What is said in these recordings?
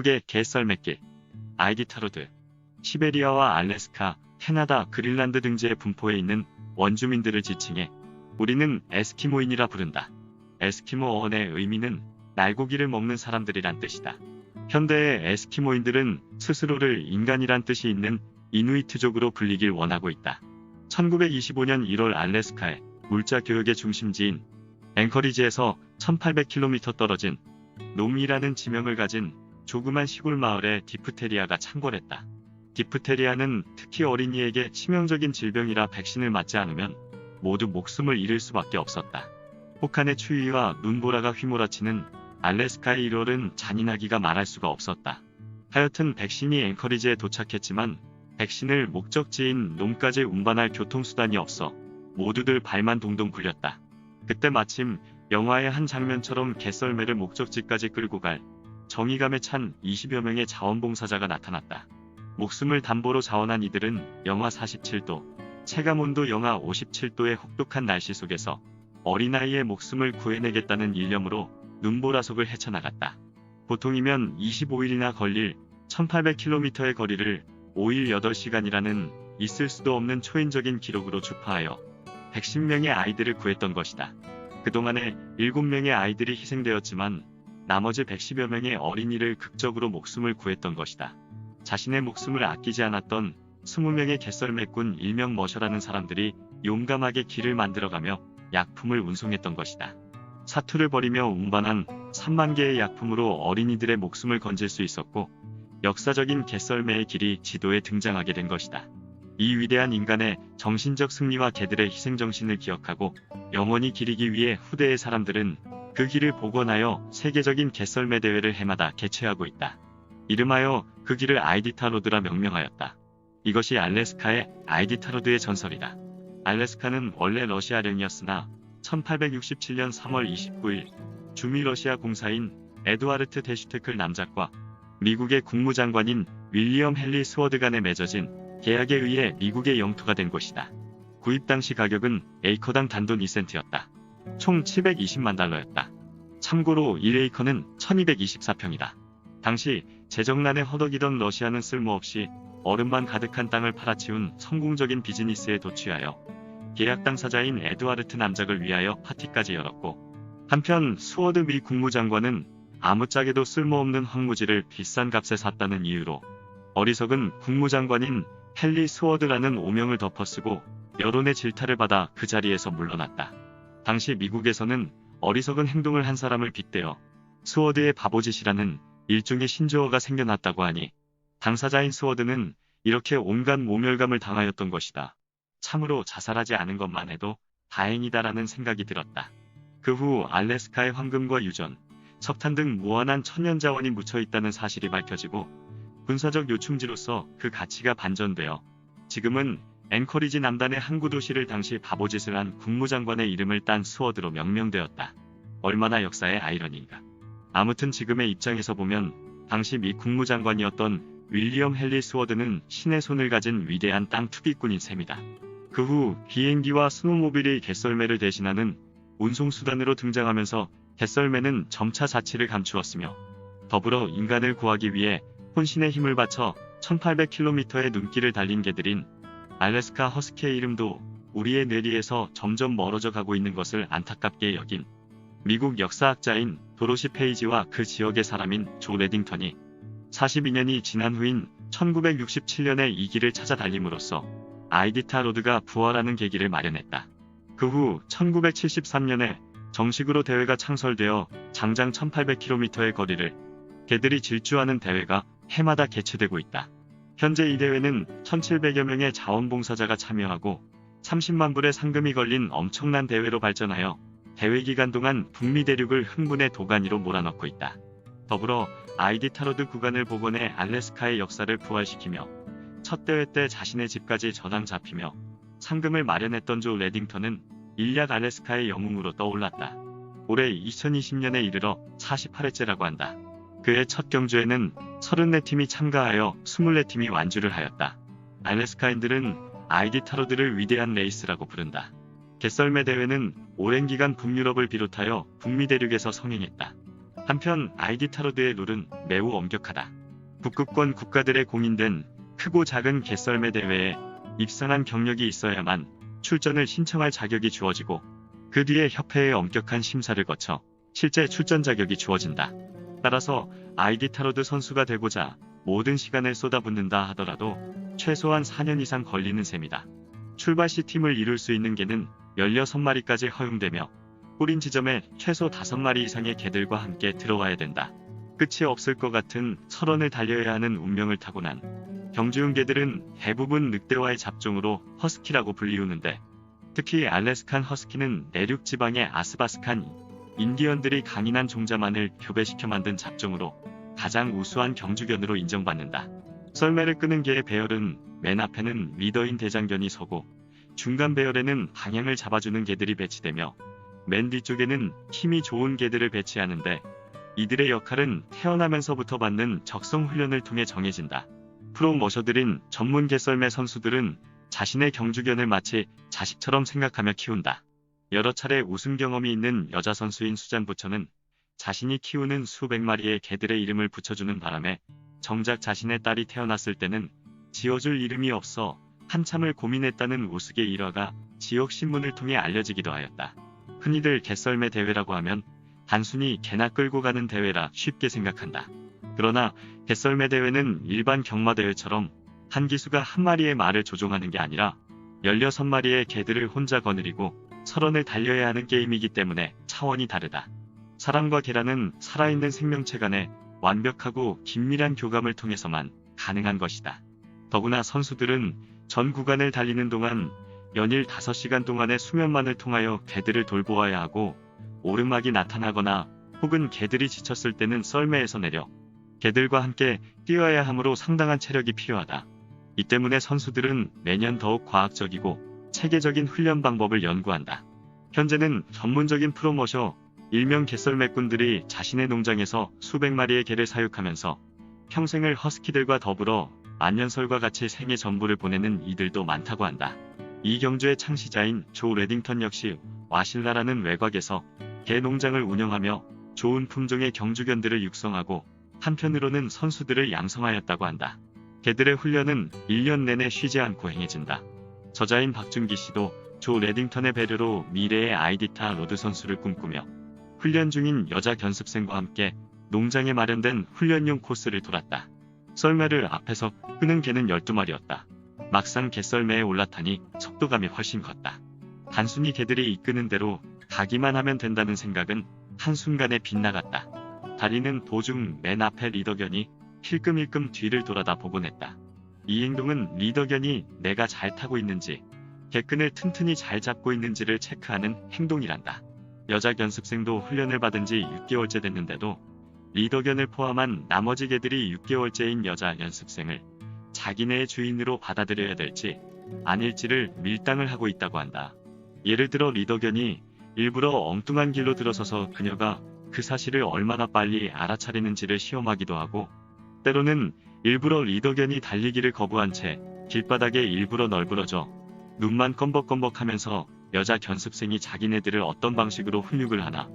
미국의 개썰매길, 아이디타로드, 시베리아와 알래스카, 캐나다, 그린란드 등지의 분포에 있는 원주민들을 지칭해 우리는 에스키모인이라 부른다. 에스키모어원의 의미는 날고기를 먹는 사람들이란 뜻이다. 현대의 에스키모인들은 스스로를 인간이란 뜻이 있는 이누이트족으로 불리길 원하고 있다. 1925년 1월 알래스카의 물자 교역의 중심지인 앵커리지에서 1800km 떨어진 놈이라는 지명을 가진 조그만 시골 마을에 디프테리아가 창궐했다. 디프테리아는 특히 어린이에게 치명적인 질병이라 백신을 맞지 않으면 모두 목숨을 잃을 수밖에 없었다. 혹한의 추위와 눈보라가 휘몰아치는 알래스카의 1월은 잔인하기가 말할 수가 없었다. 하여튼 백신이 앵커리지에 도착했지만 백신을 목적지인 놈까지 운반할 교통수단이 없어 모두들 발만 동동 굴렸다. 그때 마침 영화의 한 장면처럼 개썰매를 목적지까지 끌고 갈 정의감에 찬 20여 명의 자원봉사자가 나타났다. 목숨을 담보로 자원한 이들은 영하 47도, 체감온도 영하 57도의 혹독한 날씨 속에서 어린아이의 목숨을 구해내겠다는 일념으로 눈보라속을 헤쳐나갔다. 보통이면 25일이나 걸릴 1800km의 거리를 5일 8시간이라는 있을 수도 없는 초인적인 기록으로 주파하여 110명의 아이들을 구했던 것이다. 그동안에 7명의 아이들이 희생되었지만 나머지 110여 명의 어린이를 극적으로 목숨을 구했던 것이다. 자신의 목숨을 아끼지 않았던 20명의 개썰매꾼 일명 머셔라는 사람들이 용감하게 길을 만들어가며 약품을 운송했던 것이다. 사투를 벌이며 운반한 3만 개의 약품으로 어린이들의 목숨을 건질 수 있었고 역사적인 개썰매의 길이 지도에 등장하게 된 것이다. 이 위대한 인간의 정신적 승리와 개들의 희생정신을 기억하고 영원히 기리기 위해 후대의 사람들은 그 길을 복원하여 세계적인 개썰매 대회를 해마다 개최하고 있다. 이름하여 그 길을 아이디타로드라 명명하였다. 이것이 알래스카의 아이디타로드의 전설이다. 알래스카는 원래 러시아령이었으나 1867년 3월 29일 주미 러시아 공사인 에드와르트 데슈테클 남작과 미국의 국무장관인 윌리엄 헨리 스워드 간에 맺어진 계약에 의해 미국의 영토가 된 곳이다. 구입 당시 가격은 에이커당 단돈 2센트였다. 총 720만 달러였다. 참고로 1에이커는 1224평이다. 당시 재정난에 허덕이던 러시아는 쓸모없이 얼음만 가득한 땅을 팔아치운 성공적인 비즈니스에 도취하여 계약 당사자인 에드와르트 남작을 위하여 파티까지 열었고 한편 스워드 미 국무장관은 아무짝에도 쓸모없는 황무지를 비싼 값에 샀다는 이유로 어리석은 국무장관인 헨리 스워드라는 오명을 덮어쓰고 여론의 질타를 받아 그 자리에서 물러났다. 당시 미국에서는 어리석은 행동을 한 사람을 빗대어 스워드의 바보짓이라는 일종의 신조어가 생겨났다고 하니 당사자인 스워드는 이렇게 온갖 모멸감을 당하였던 것이다. 참으로 자살하지 않은 것만 해도 다행이다라는 생각이 들었다. 그 후 알래스카의 황금과 유전, 석탄 등 무한한 천연자원이 묻혀있다는 사실이 밝혀지고 군사적 요충지로서 그 가치가 반전되어 지금은 앵커리지 남단의 항구 도시를 당시 바보짓을 한 국무장관의 이름을 딴 스워드로 명명되었다. 얼마나 역사의 아이러니인가. 아무튼 지금의 입장에서 보면 당시 미 국무장관이었던 윌리엄 헨리 스워드는 신의 손을 가진 위대한 땅 투기꾼인 셈이다. 그 후 비행기와 스노모빌이 개썰매를 대신하는 운송수단으로 등장하면서 개썰매는 점차 자치를 감추었으며 더불어 인간을 구하기 위해 혼신의 힘을 바쳐 1800km의 눈길을 달린 개들인 알래스카 허스키의 이름도 우리의 뇌리에서 점점 멀어져 가고 있는 것을 안타깝게 여긴 미국 역사학자인 도로시 페이지와 그 지역의 사람인 조 레딩턴이 42년이 지난 후인 1967년에 이 길을 찾아 달림으로써 아이디타로드가 부활하는 계기를 마련했다. 그 후 1973년에 정식으로 대회가 창설되어 장장 1800km의 거리를 개들이 질주하는 대회가 해마다 개최되고 있다. 현재 이 대회는 1700여 명의 자원봉사자가 참여하고 30만 불의 상금이 걸린 엄청난 대회로 발전하여 대회 기간 동안 북미 대륙을 흥분의 도가니로 몰아넣고 있다. 더불어 아이디타로드 구간을 복원해 알래스카의 역사를 부활시키며 첫 대회 때 자신의 집까지 저당 잡히며 상금을 마련했던 조 레딩턴은 일약 알래스카의 영웅으로 떠올랐다. 올해 2020년에 이르러 48회째라고 한다. 그의 첫 경주에는 34팀이 참가하여 24팀이 완주를 하였다. 알래스카인들은 아이디타로드를 위대한 레이스라고 부른다. 개썰매 대회는 오랜 기간 북유럽을 비롯하여 북미 대륙에서 성행했다. 한편 아이디타로드의 룰은 매우 엄격하다. 북극권 국가들의 공인된 크고 작은 개썰매 대회에 입상한 경력이 있어야만 출전을 신청할 자격이 주어지고 그 뒤에 협회의 엄격한 심사를 거쳐 실제 출전 자격이 주어진다. 따라서 아이디타로드 선수가 되고자 모든 시간을 쏟아붓는다 하더라도 최소한 4년 이상 걸리는 셈이다. 출발 시 팀을 이룰 수 있는 개는 16마리까지 허용되며 꼬린 지점에 최소 5마리 이상의 개들과 함께 들어와야 된다. 끝이 없을 것 같은 설원을 달려야 하는 운명을 타고난 경주용 개들은 대부분 늑대와의 잡종으로 허스키라고 불리우는데 특히 알래스칸 허스키는 내륙 지방의 아스바스칸 인디언들이 강인한 종자만을 교배시켜 만든 잡종으로 가장 우수한 경주견으로 인정받는다. 썰매를 끄는 개의 배열은 맨 앞에는 리더인 대장견이 서고 중간 배열에는 방향을 잡아주는 개들이 배치되며 맨 뒤쪽에는 힘이 좋은 개들을 배치하는데 이들의 역할은 태어나면서부터 받는 적성 훈련을 통해 정해진다. 프로 머셔들인 전문 개썰매 선수들은 자신의 경주견을 마치 자식처럼 생각하며 키운다. 여러 차례 우승 경험이 있는 여자 선수인 수잔 부처는 자신이 키우는 수백 마리의 개들의 이름을 붙여주는 바람에 정작 자신의 딸이 태어났을 때는 지어줄 이름이 없어 한참을 고민했다는 우스개 일화가 지역 신문을 통해 알려지기도 하였다. 흔히들 개썰매 대회라고 하면 단순히 개나 끌고 가는 대회라 쉽게 생각한다. 그러나 개썰매 대회는 일반 경마대회처럼 한 기수가 한 마리의 말을 조종하는 게 아니라 16마리의 개들을 혼자 거느리고 설원을 달려야 하는 게임이기 때문에 차원이 다르다. 사람과 개라는 살아있는 생명체 간의 완벽하고 긴밀한 교감을 통해서만 가능한 것이다. 더구나 선수들은 전 구간을 달리는 동안 연일 5시간 동안의 수면만을 통하여 개들을 돌보아야 하고 오르막이 나타나거나 혹은 개들이 지쳤을 때는 썰매에서 내려 개들과 함께 뛰어야 하므로 상당한 체력이 필요하다. 이 때문에 선수들은 매년 더욱 과학적이고 체계적인 훈련 방법을 연구한다. 현재는 전문적인 프로머셔, 일명 개썰매꾼들이 자신의 농장에서 수백 마리의 개를 사육하면서 평생을 허스키들과 더불어 만년설과 같이 생애 전부를 보내는 이들도 많다고 한다. 이 경주의 창시자인 조 레딩턴 역시 와실라라는 외곽에서 개 농장을 운영하며 좋은 품종의 경주견들을 육성하고 한편으로는 선수들을 양성하였다고 한다. 개들의 훈련은 1년 내내 쉬지 않고 행해진다. 저자인 박준기 씨도 조 레딩턴의 배려로 미래의 아이디타 로드 선수를 꿈꾸며 훈련 중인 여자 견습생과 함께 농장에 마련된 훈련용 코스를 돌았다. 썰매를 앞에서 끄는 개는 12마리였다. 막상 개썰매에 올라타니 속도감이 훨씬 컸다. 단순히 개들이 이끄는 대로 가기만 하면 된다는 생각은 한순간에 빗나갔다. 달리는 도중 맨 앞에 리더견이 힐끔힐끔 뒤를 돌아다 보곤 했다. 이 행동은 리더견이 내가 잘 타고 있는지, 개끈을 튼튼히 잘 잡고 있는지를 체크하는 행동이란다. 여자 견습생도 훈련을 받은 지 6개월째 됐는데도 리더견을 포함한 나머지 개들이 6개월째인 여자 연습생을 자기네의 주인으로 받아들여야 될지 아닐지를 밀당을 하고 있다고 한다. 예를 들어 리더견이 일부러 엉뚱한 길로 들어서서 그녀가 그 사실을 얼마나 빨리 알아차리는지를 시험하기도 하고, 때로는 일부러 리더견이 달리기를 거부한 채 길바닥에 일부러 널브러져 눈만 껌벅껌벅하면서 여자 견습생이 자기네들을 어떤 방식으로 훈육을 하나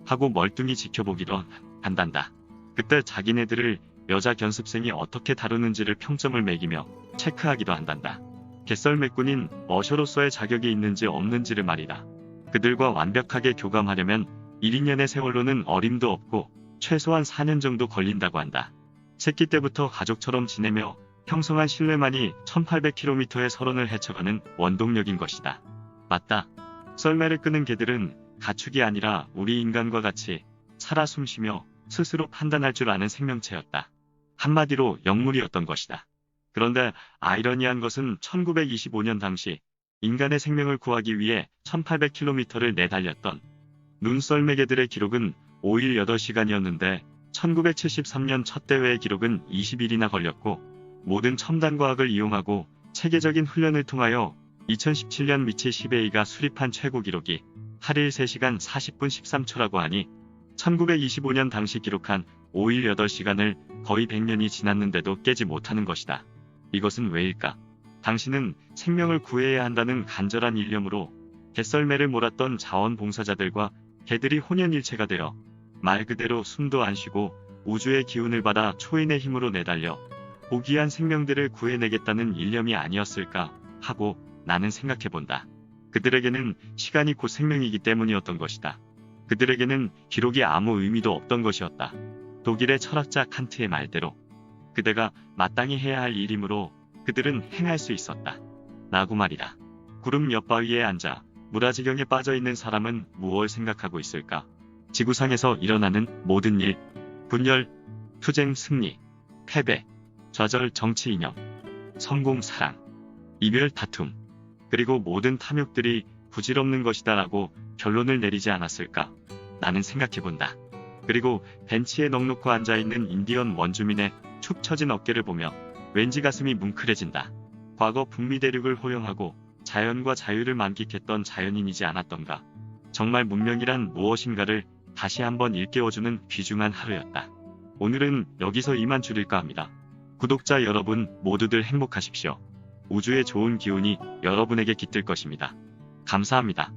하고 멀뚱히 지켜보기도 한단다. 그때 자기네들을 여자 견습생이 어떻게 다루는지를 평점을 매기며 체크하기도 한단다. 개썰매꾼인 머셔로서의 자격이 있는지 없는지를 말이다. 그들과 완벽하게 교감하려면 1, 2년의 세월로는 어림도 없고 최소한 4년 정도 걸린다고 한다. 새끼 때부터 가족처럼 지내며 형성한 신뢰만이 1800km의 설원을 헤쳐가는 원동력인 것이다. 맞다. 썰매를 끄는 개들은 가축이 아니라 우리 인간과 같이 살아 숨쉬며 스스로 판단할 줄 아는 생명체였다. 한마디로 영물이었던 것이다. 그런데 아이러니한 것은 1925년 당시 인간의 생명을 구하기 위해 1800km를 내달렸던 눈썰매개들의 기록은 5일 8시간이었는데 1973년 첫 대회의 기록은 20일이나 걸렸고, 모든 첨단 과학을 이용하고 체계적인 훈련을 통하여 2017년 미치 시베이가 수립한 최고 기록이 하루일 3시간 40분 13초라고 하니 1925년 당시 기록한 5일 8시간을 거의 100년이 지났는데도 깨지 못하는 것이다. 이것은 왜일까? 당신은 생명을 구해야 한다는 간절한 일념으로 개썰매를 몰았던 자원봉사자들과 개들이 혼연일체가 되어 말 그대로 숨도 안 쉬고 우주의 기운을 받아 초인의 힘으로 내달려 고귀한 생명들을 구해내겠다는 일념이 아니었을까 하고 나는 생각해본다. 그들에게는 시간이 곧 생명이기 때문이었던 것이다. 그들에게는 기록이 아무 의미도 없던 것이었다. 독일의 철학자 칸트의 말대로 그대가 마땅히 해야 할 일이므로 그들은 행할 수 있었다. 라고 말이다. 구름 옆바위에 앉아 무라지경에 빠져있는 사람은 무엇을 생각하고 있을까? 지구상에서 일어나는 모든 일, 분열, 투쟁, 승리, 패배, 좌절, 정치 이념, 성공, 사랑, 이별, 다툼, 그리고 모든 탐욕들이 부질없는 것이다 라고 결론을 내리지 않았을까? 나는 생각해본다. 그리고 벤치에 넋놓고 앉아있는 인디언 원주민의 축 처진 어깨를 보며 왠지 가슴이 뭉클해진다. 과거 북미 대륙을 호령하고 자연과 자유를 만끽했던 자연인이지 않았던가. 정말 문명이란 무엇인가를 다시 한번 일깨워주는 귀중한 하루였다. 오늘은 여기서 이만 줄일까 합니다. 구독자 여러분 모두들 행복하십시오. 우주의 좋은 기운이 여러분에게 깃들 것입니다. 감사합니다.